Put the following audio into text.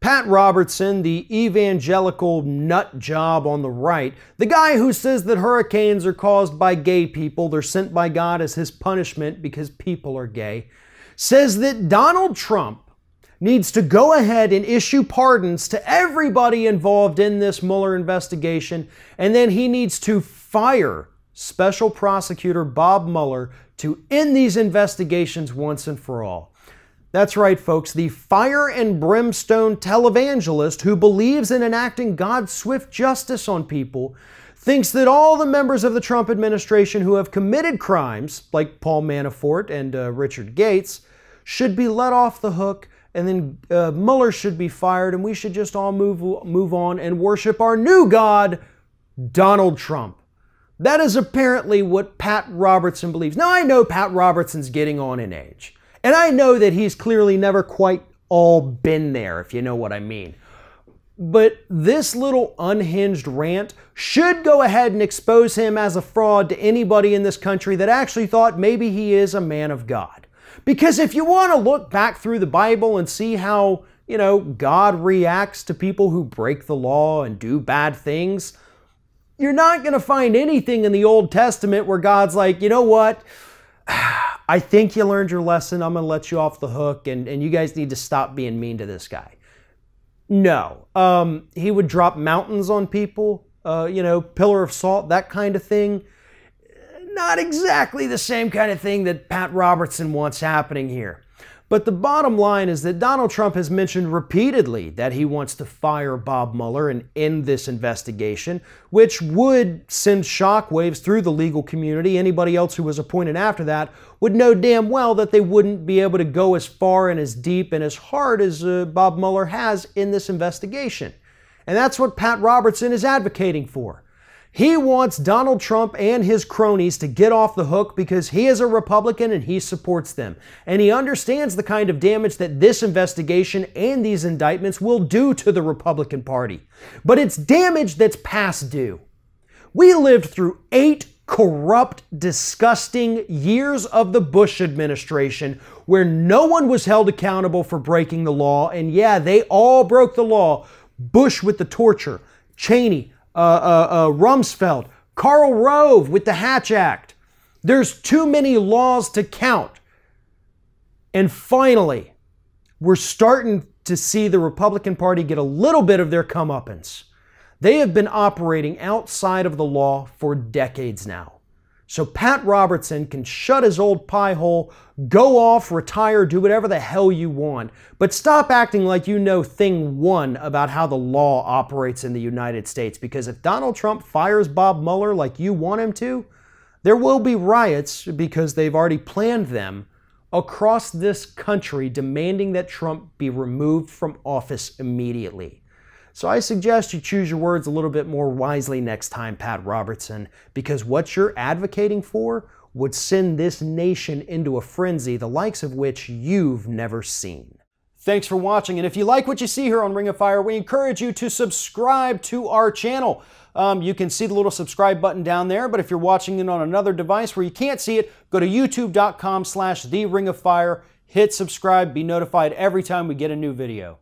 Pat Robertson, the evangelical nut job on the right, the guy who says that hurricanes are caused by gay people, they're sent by God as his punishment because people are gay, says that Donald Trump needs to go ahead and issue pardons to everybody involved in this Mueller investigation, and then he needs to fire Special Prosecutor Bob Mueller to end these investigations once and for all. That's right, folks. The fire and brimstone televangelist who believes in enacting God's swift justice on people thinks that all the members of the Trump administration who have committed crimes, like Paul Manafort and Richard Gates, should be let off the hook, and then Mueller should be fired, and we should just all move on and worship our new God, Donald Trump. That is apparently what Pat Robertson believes. Now, I know Pat Robertson's getting on in age. And I know that he's clearly never quite all been there, if you know what I mean. But this little unhinged rant should go ahead and expose him as a fraud to anybody in this country that actually thought maybe he is a man of God. Because if you want to look back through the Bible and see how, God reacts to people who break the law and do bad things, you're not going to find anything in the Old Testament where God's like, you know what? I think you learned your lesson. I'm going to let you off the hook, and you guys need to stop being mean to this guy. No. He would drop mountains on people, pillar of salt, that kind of thing. Not exactly the same kind of thing that Pat Robertson wants happening here. But the bottom line is that Donald Trump has mentioned repeatedly that he wants to fire Bob Mueller and end this investigation, which would send shockwaves through the legal community. Anybody else who was appointed after that would know damn well that they wouldn't be able to go as far and as deep and as hard as Bob Mueller has in this investigation. And that's what Pat Robertson is advocating for. He wants Donald Trump and his cronies to get off the hook because he is a Republican and he supports them. And he understands the kind of damage that this investigation and these indictments will do to the Republican Party. But it's damage that's past due. We lived through 8 corrupt, disgusting years of the Bush administration where no one was held accountable for breaking the law. And yeah, they all broke the law. Bush with the torture, Cheney, Rumsfeld, Karl Rove with the Hatch Act. There's too many laws to count. And finally, we're starting to see the Republican Party get a little bit of their comeuppance. They have been operating outside of the law for decades now. So Pat Robertson can shut his old pie hole, go off, retire, do whatever the hell you want. But stop acting like you know thing one about how the law operates in the United States. Because if Donald Trump fires Bob Mueller like you want him to, there will be riots, because they've already planned them, across this country demanding that Trump be removed from office immediately. So I suggest you choose your words a little bit more wisely next time, Pat Robertson, because what you're advocating for would send this nation into a frenzy, the likes of which you've never seen. Thanks for watching, and if you like what you see here on Ring of Fire, we encourage you to subscribe to our channel. You can see the little subscribe button down there, but if you're watching it on another device where you can't see it, go to youtube.com/TheRingOfFire, hit subscribe, be notified every time we get a new video.